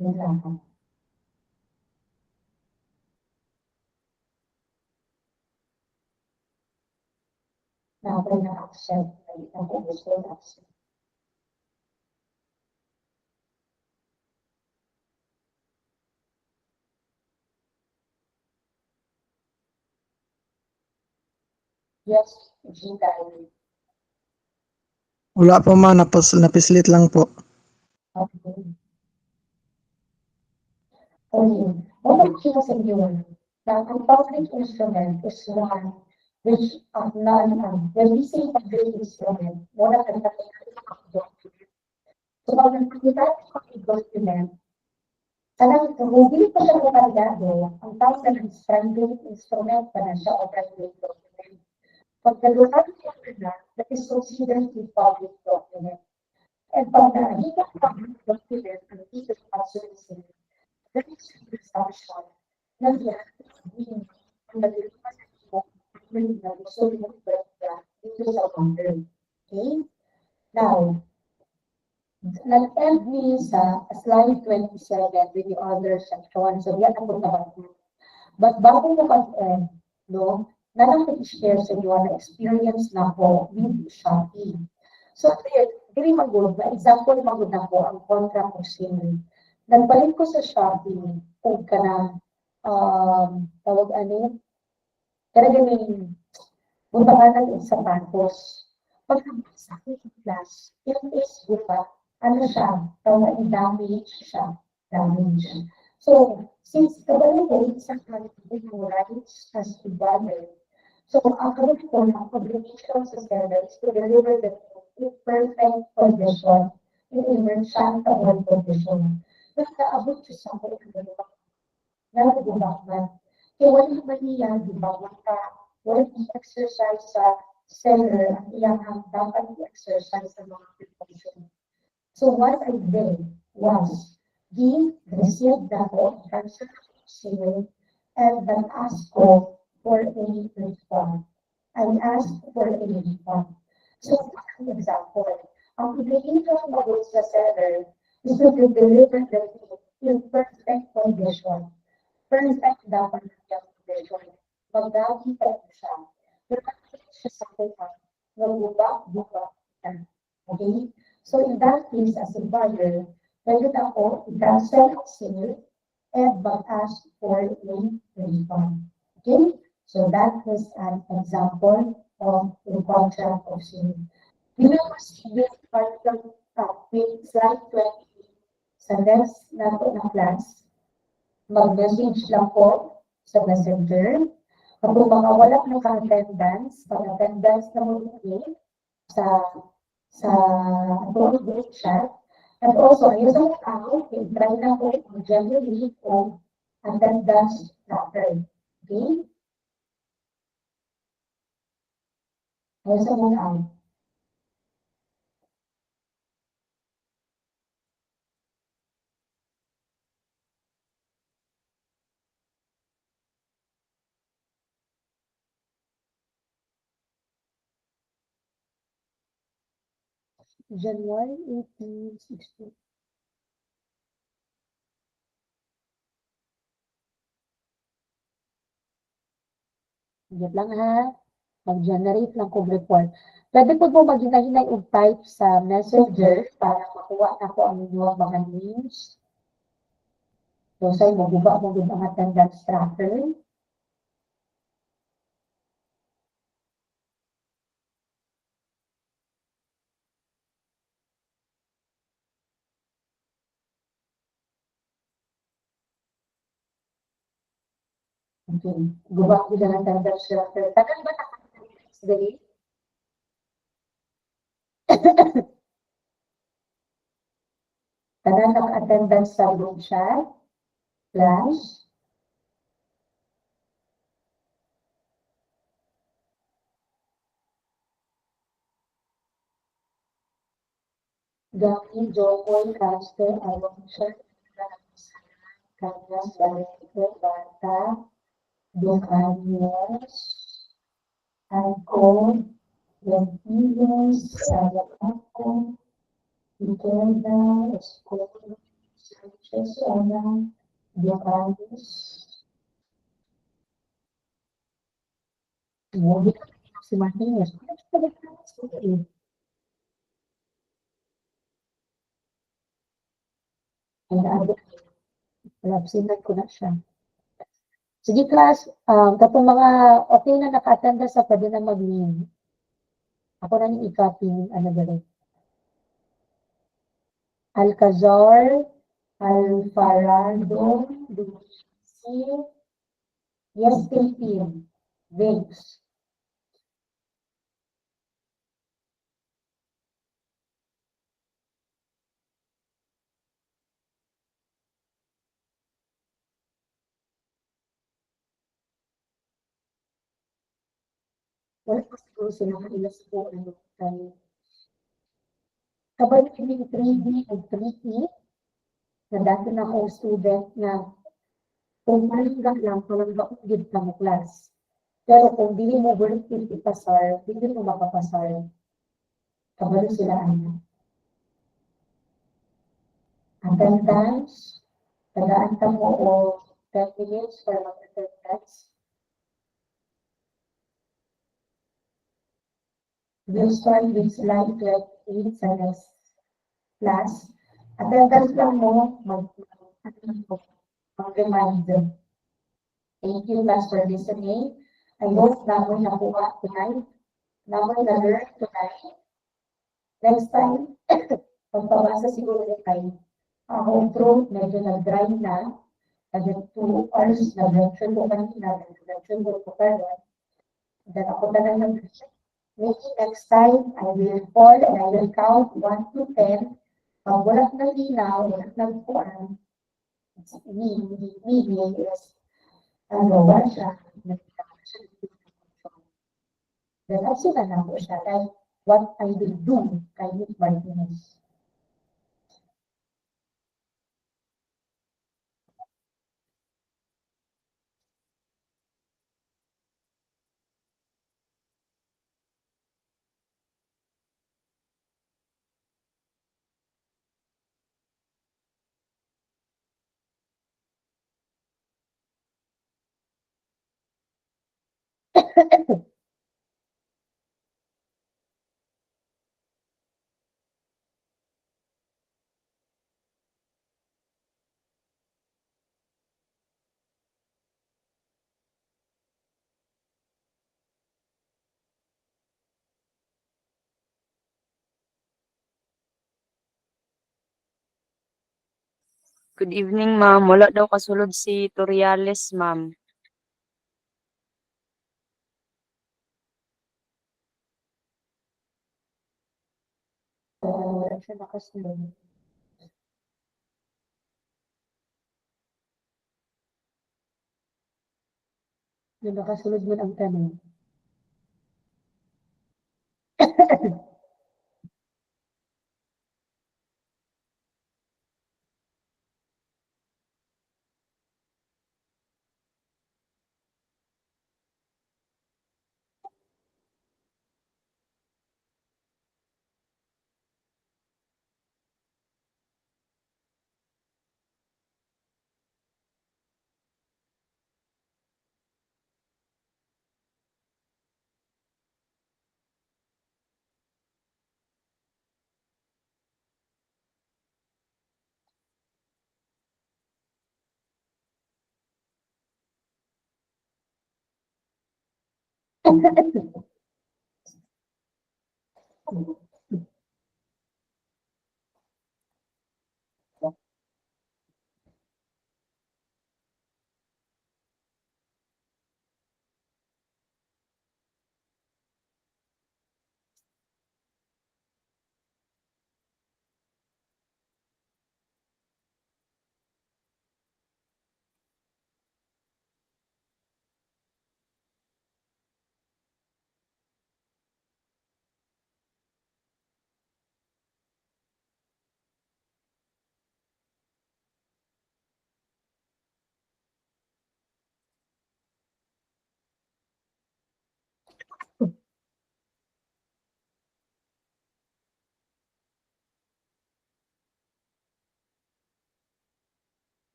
nila. Na ako na-accept, ako gusto na-accept. Yes, Gina. Wala po ma, napislit lang po. Okay. Okay. What siya sa inyo na ang concrete instrument is one which when we say concrete instrument, wala ka na document. So, pag nakikita ng document, kanang kung hindi pa siya kapaligado, ang tawag na ng stranded instrument pa na siya o private document. Pag naluhan siya na, that is considered a public document. And pag nakikita ang public document, ang dito sa servicing, that is the presumption na diyan, ang nagluhan sa iyo, na gusto mo dito sa order. Okay? Now, nag-end me sa slide 27 with the other section. So, yan ang pagkakabot. But bago mo mag-end, no, nalang i-share sa inyo na experience na ko with Shopee. So, dili magod, na example magod na ko ang contract of sale. Nagbalik ko sa Shopee kung ka na, tawag ano, kaya ganing, buntangan ng sapatos. Pagkabasa ko sa class, yung Facebook ano siya, tawag damage siya, damage. So, since kabalik ko, isang yung rights as to buyer. So, ang kabalik ko ng obligation sa seller is to deliver the in perfect condition, in a merchantable condition. Pero naabot siya sa mga kabalik. Nalagubak man. Kaya wala ba niya, di ba, Wala i-exercise sa seller ang iyang dapat i-exercise sa mga precaution. So what I did was give receive the answer seller and then ask for a refund. I asked for a refund. So for example, ang obligation mo sa seller is to deliver the thing in perfect condition. Perfect dapat ng condition. Magdagi pa siya. Pero siya sa kuha. Nagbuka-buka. Okay? So in that case, as a buyer, pwede na ako i-cancel ang sale and mag-ask for a refund. Okay? So that is an example of the contract of sale. We will proceed part of slide 20 sa next na po na class. Mag-message lang po sa messenger. Kapag mga wala ng attendance, pag-attendance na muli sa group chat. And also, ayun sa tao, try na po mag-generate o attendance tracker. Okay? Ayun sa mga tao. January 1860. Sige lang ha. Mag-generate lang kong report. Pwede po po mag-hinahinay og type sa messenger para makuha na ko ang inyong mga names. So, sa'yo, maguba mo din ang attendance tracker. Okay. Guba ko dyan ang attendance tracker. Tagal ba naka-attendance dali? Tagal naka-attendance sa group chat? Class? Gami, Jokoy, Caster, Alonso, Kanyas, Valente, Bata, Ducanios, Alco, Lentilos, Salapaco, Iqueda, Escola, Sanchez, Ana, Ducanis. Si Martinez. Lapsinan ko na siya. Sige class, kapag mga okay na naka-attend sa pwede na mag-leave. Ako na yung i-copy ano dali. Alcazar, Alfarado, Duci, yes, Philippine, Vince. Wala ko siguro sila kailas po ano tayo. Kapag yung 3D o 3E, na dati na ako student na kung malinggang lang, palanggang gid ka mo class. Pero kung dili mo worth it ipasar, hindi mo makapasar. Kabalo sila ano. Attendance, tagaan ka mo o 10 minutes para mag-attendance. We'll start with slide 28 sa next class. Attendance lang mo, mag-remind them. Thank you class for listening. I hope na mo nakuha tonight. Na mo na-learn tonight. Next time, pagpabasa siguro na kayo. Ang throat medyo nag-dry na. Kasi 2 hours na-mention ko kanina, na-mention ko karon. Then ako na lang nag-mention. Maybe next time, I will call and I will count 1 to 10. Pag walang nalinaw, walang nagpuan, me is, ano ba siya, Relaxin na lang po siya kay what I will do kay Nick Martinez. Good evening, ma'am. Wala daw kasulod si Toriales, ma'am. Wala siya nakasunod. Yung nakasunod mo ang tanong.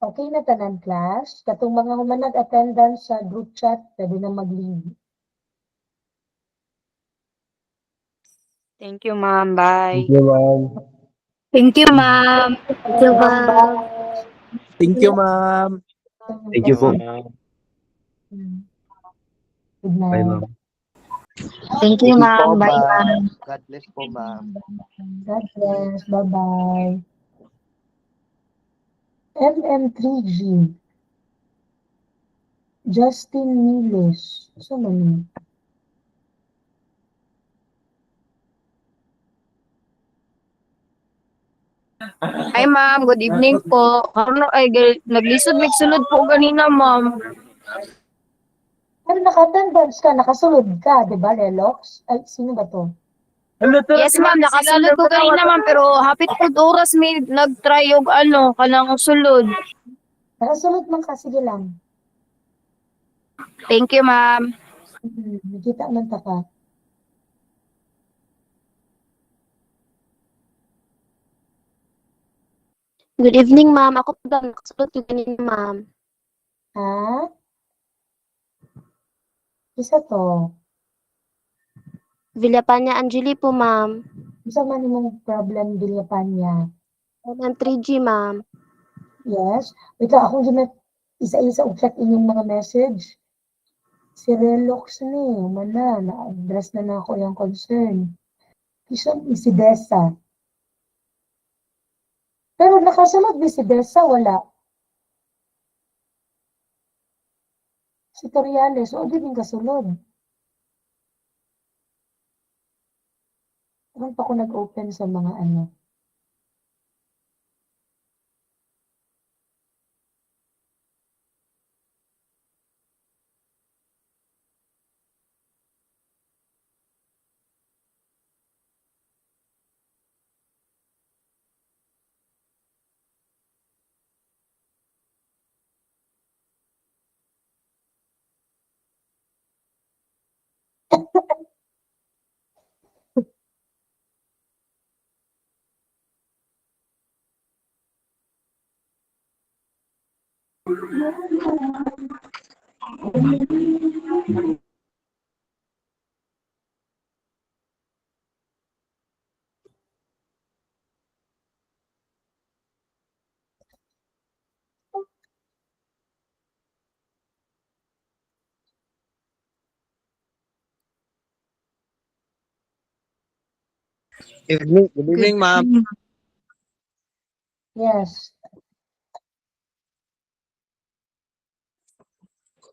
Okay na tanan class. Katong mga humanag attendance sa group chat, pwede na mag-leave. Thank you, ma'am. Bye. Thank you, ma'am. Thank you, ma'am. Thank you, ma'am. Thank you, ma'am. Thank you po. Good Bye, night. ma'am. Thank you, ma'am. Bye, ma'am. God bless po, ma'am. God bless. Bye-bye. MM3G. Justin Milos. Saan man yun? Hi, ma'am. Good evening po. Ano ay naglisod mig sulod po ganina, ma'am. Ano, naka-attendance ka, nakasunod ka, di ba, Relox? Ay, sino ba to? Yes ma'am, nakasulod ko kanina ma'am, pero hapit pud oras may nag-try og kanang sulod. Nakasunod man ka, sige lang. Thank you ma'am. Nakita man ta ka. Good evening, ma'am. Ako po daw nakasulot ko kanina, ma'am. Ha? Isa to. Villapania Angeli po, ma'am. Isa man imong problem Villapania. Ng 3G, ma'am. Yes. Wait lang, akong isa-isa check inyong mga message. Si Relox ni, mana, na-address na ako yung concern. Isa si Desa. Pero nakasunod ni si Desa, wala. Si Toriales, o din yung kasunod. Ano pa ako nag-open sa mga ano? Good evening, ma'am. Yes.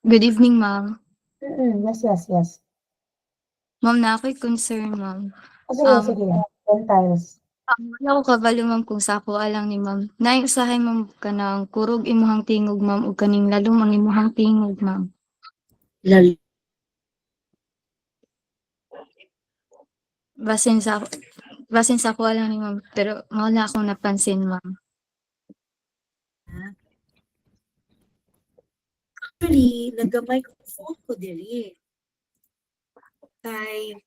Good evening, ma'am. Yes. Ma'am, na ako'y concern, ma'am. Sige. Tiles. Wala ko kabalo, ma'am, kung sa ako alang ni ma'am. Naiusahay, ma'am, kanang kurog imuhang tingog, ma'am, ug kaning lalong ang imuhang tingog, ma'am. Basin sa ako alang ni ma'am, pero wala akong napansin, ma'am. Actually, nag-microphone ko diri. Kay,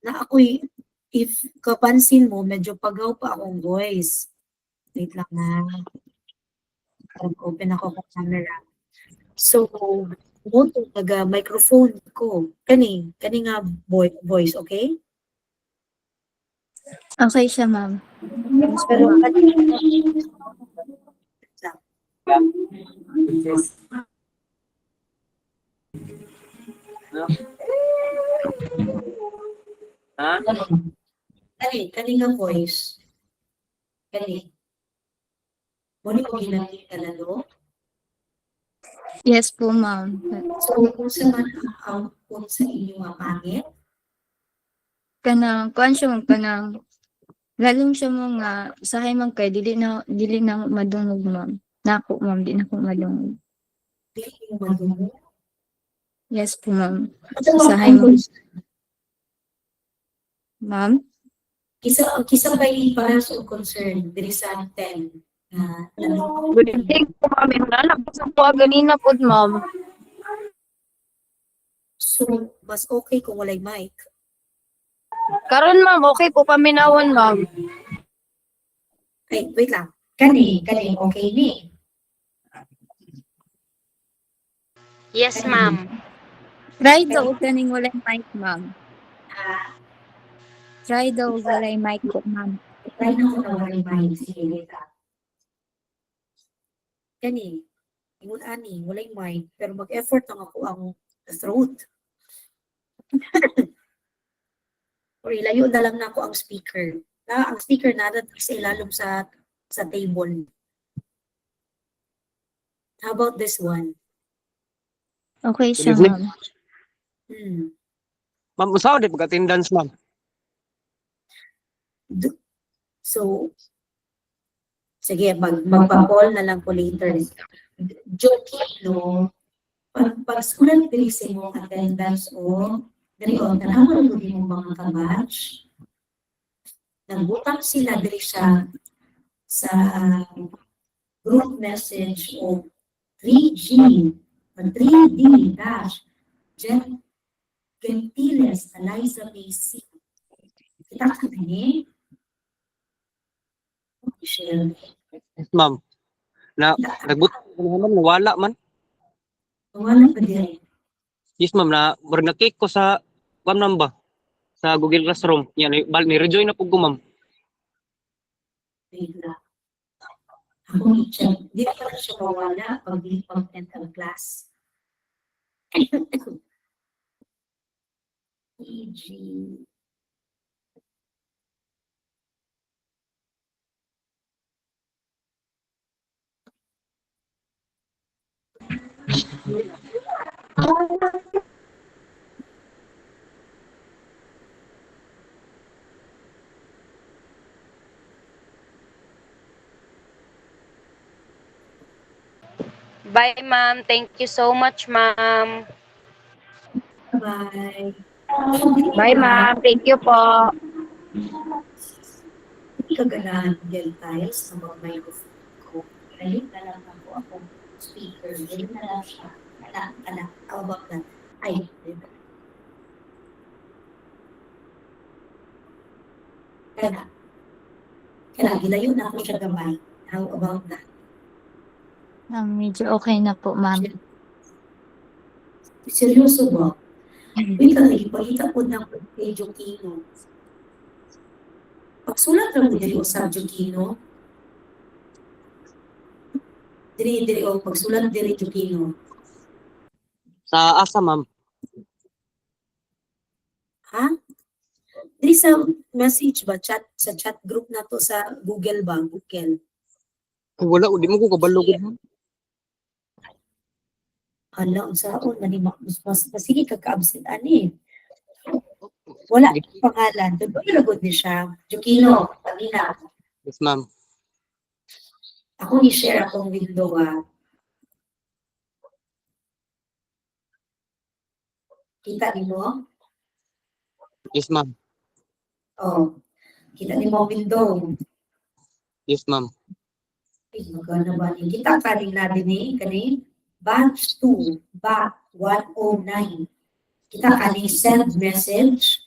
na ako'y, if kapansin mo, medyo pagaw pa akong voice. Wait lang na. Open ako ng camera. So, mo to nag-microphone ko. Kani nga voice, okay? Okay siya, ma'am. Pero, kani nga voice. Kani. Muni ko ginamit ka na, no? Yes po, ma'am. So, kung sa man ang output sa inyo nga pangit, Kanang, kuan siya, ma'am, kanang, lalong siya mo nga, usahay man kay, dili na madungog, ma'am. Nako, ma'am, di na ko madungog. dili yung madungo. Yes po, ma'am. Ito Usahay mo. Ma'am? Kisa ba yung para sa concern, diri sa 10 na Good evening po, ma'am. Nalabas po ganina po, ma'am. So, mas okay kung walay mic. Karon, ma'am, okay po paminawon, ma'am. Ay, wait lang. Kani, okay ni. Yes, ma'am. Try daw kaning walay mic, ma'am. Try daw walay mic ko, ma'am. Try na ko na walay mic. Sige, wait lang. Kani, ingon ani, walay mic. Pero mag-effort lang ako ang throat. Or ilayo na lang na ako ang speaker. Ang speaker na sa ilalom sa table. How about this one? Okay siya, Good evening. ma'am. Ma'am, usaw di pag-attendance, ma'am. So, sige, magpa-call na lang ko later. Joke, no? Pag sulat bilis mo attendance o dali o tanawan mo din mo mga kabatch. nagbutang sila diri sa group message o 3G, o 3D dash, Gentiles, Eliza Macy. Kita ka ni? Michelle. Yes, ma'am. Nagbutang naman, nawala man. Wala pa din. Yes, ma'am, nag-cake ko sa, ma'am ba? Sa Google Classroom. Yan, ni-rejoin na po ko, ma'am. Wait lang. Ako i-check. Di pa na siya mawala pag di content ang class. EG. Bye, ma'am. Thank you so much, ma'am. Bye. Bye, ma'am. Thank you po. Hindi ka ganahan Gentiles na mag-microphone ko. Ngayon na lang ako speaker. Ngayon na lang siya. How about that? Ay, Kaya gilayo na ako siya gamay. How about that? Medyo okay na po, ma'am. Seryoso ba? Wait lang, ipakita ko na kay Jokino. Pagsulat lang mo diri sa Jokino. Diri, pagsulat diri Jokino. Sa asa, ma'am. Ha? Diri sa message ba? Sa chat group na to sa Google ba? Google. Ay, wala, di mo ko kabalo ko, ma'am. Hala, unsaon mas sige kaka-absent ani. Wala pangalan. Doon ilagod ni siya. Jokino, kanina. Yes, ma'am. Ako i-share akong window Kita mo? Yes, ma'am. Oh. Kita mo window. Yes, ma'am. Ay, magana ba ni? Kita kanina din kani batch 2, bat 109. Kita kani send message.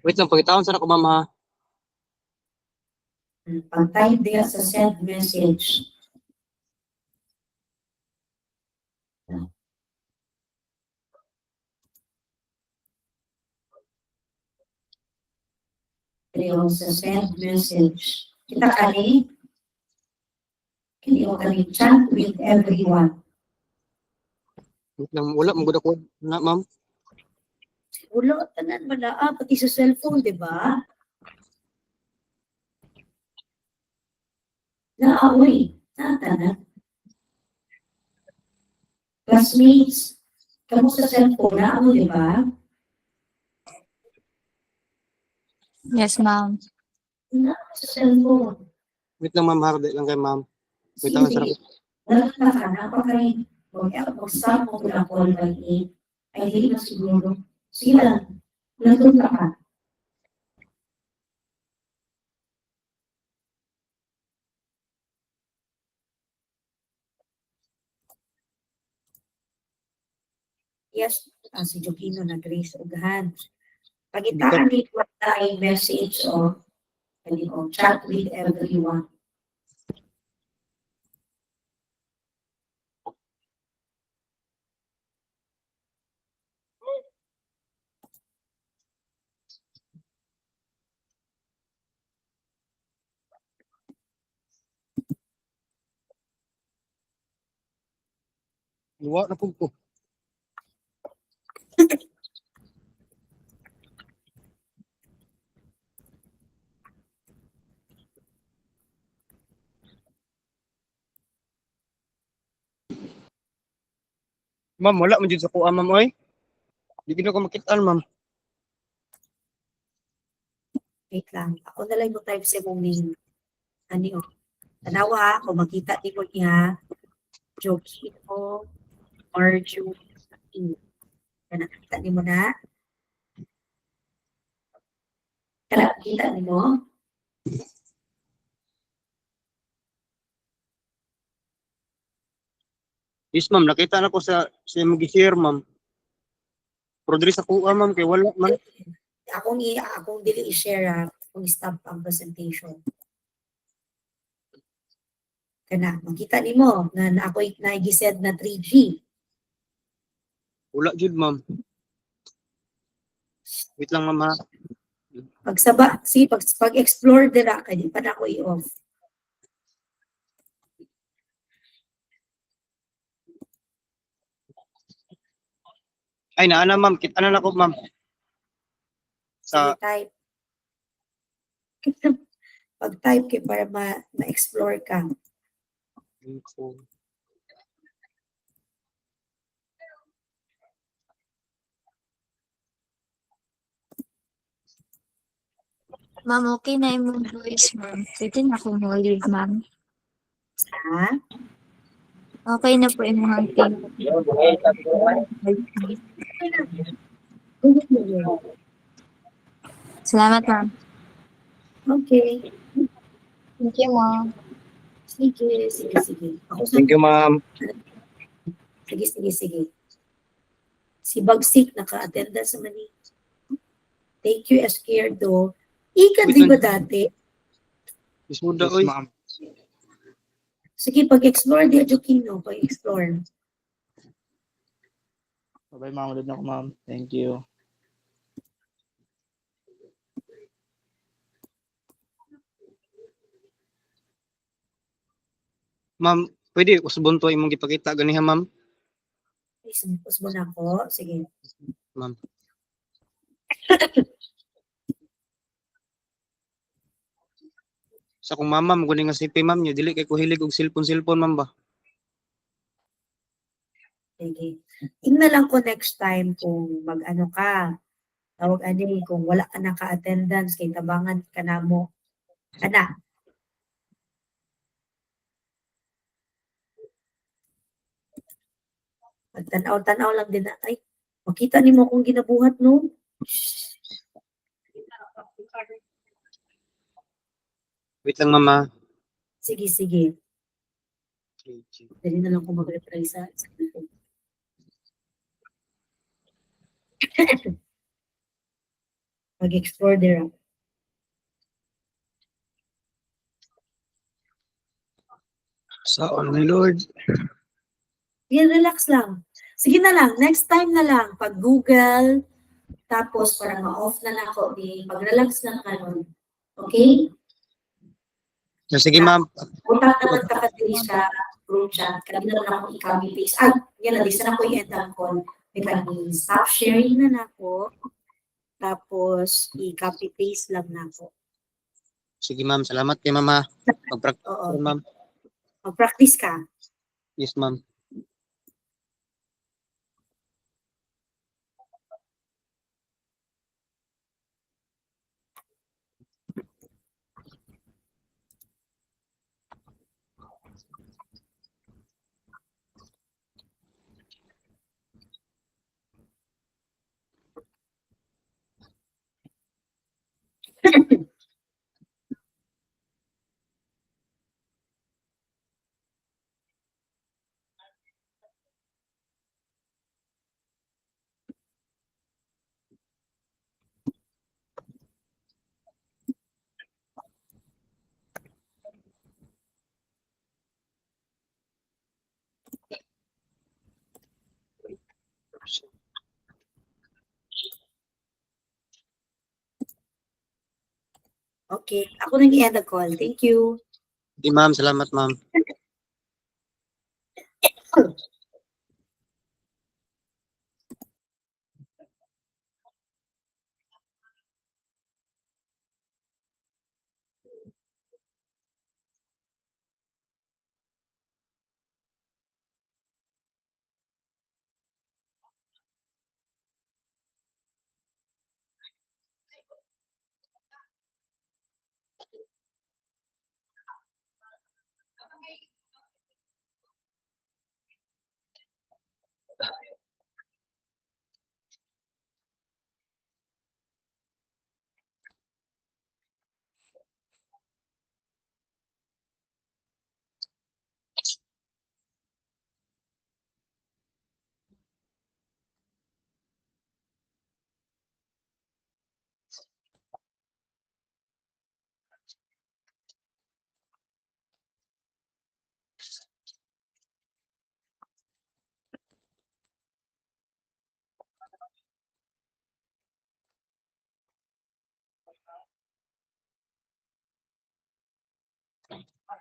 Wait lang, pagkitaon sa ako, ma'am, ha? Pag-type dia sa send message. Pero sa send message. Kita kani chat with everyone. Wait lang, wala, magod ako na, ma'am. Wala, tanan wala. Pati sa cellphone, di ba? Naaway. Tanan. Classmates, kamu sa cellphone, naaw, di ba? Yes, ma'am. Naaw sa cellphone. Wait lang, ma'am, harde lang kay ma'am. Wait lang, sarap. Nalata ka na pa kayo. Mag-start mo ko lang call by 8. Ay, hindi na siguro. Sige lang. Nandun ka. Yes, si Jokino nag-raise ugahan. Pagitaan ni tayo message o chat with everyone. Luwa na po ko. Ma'am, wala man dyan sa kuha, ma'am, oy. Di ko makitaan, ma'am. Wait lang. Ako na lang yung type sa mong main. Ano o? Tanawa, kung makita di mo niya, Jokino, Marjorie. Nakita di mo na? Kita mo? Yes, ma'am. Nakita na ko sa imong gi-share, ma'am. Pero diri sa kuha, ma'am, kay wala man. Akong dili i-share kung stop ang presentation. Kana, makita nimo na ako'y nag-send na 3G. Wala jud, ma'am. Wait lang, ma'am, ha. Pag-explore dira kay di pa na ako i-off. Ay, naana, ma'am. Kita na ko, ma'am. Sige, Sa type. Pag-type kay para ma-explore ka. info. Ma'am, okay na yung voice, ma'am. Pwede na akong leave, ma'am. Ha? Okay na po yung mga thing. Salamat, ma'am. Okay. Thank you, ma'am. Sige. Thank you, ma'am. Sige. Si Bagsik naka-attenda sa mani. Thank you, Esquerdo. Ika, di ba dati? Isuda, oy. ma'am. Sige, pag-explore di Jokino, pag-explore. Bye-bye, ma'am. Ulit na ako, ma'am. Thank you. Ma'am, pwede usbon to imong gipakita ganiha, ma'am. Please, mo na ako. Sige. Ma'am. Sa akong mama, maguni nga sipi, ma'am, niya dili kay ko hilig og cellphone, ma'am ba. Sige. Tingnan lang ko next time kung mag-ano ka. Tawag kung wala ka naka-attendance, kay tabangan ka na mo. Kana. Pagtanaw-tanaw lang din na, ay, makita ni mo kung ginabuhat, no? Wait lang, mama. Sige. Dali na lang kung mag-reply sa cellphone. Mag-explore there. Saon ni Lord. Yan, relax lang. Sige na lang, next time na lang, pag Google, tapos para ma-off na lang ako, pag-relax lang ka nun. Okay? Sige, ma'am. Punta naman ka din sa group chat, kanina naman ako i-copy paste. Ay, yan na, di sana ko i-end ang call. Stop sharing na ako, tapos i-copy paste lang na ako. Sige, ma'am. Salamat kay mama. Mag-practice, Oo. ma'am. Mag-practice ka. Yes, ma'am. Okay, ako nang i-end the call. Thank you. Sige, ma'am. Salamat, ma'am.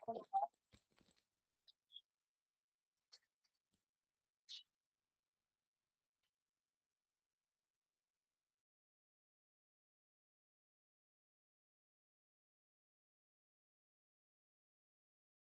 ako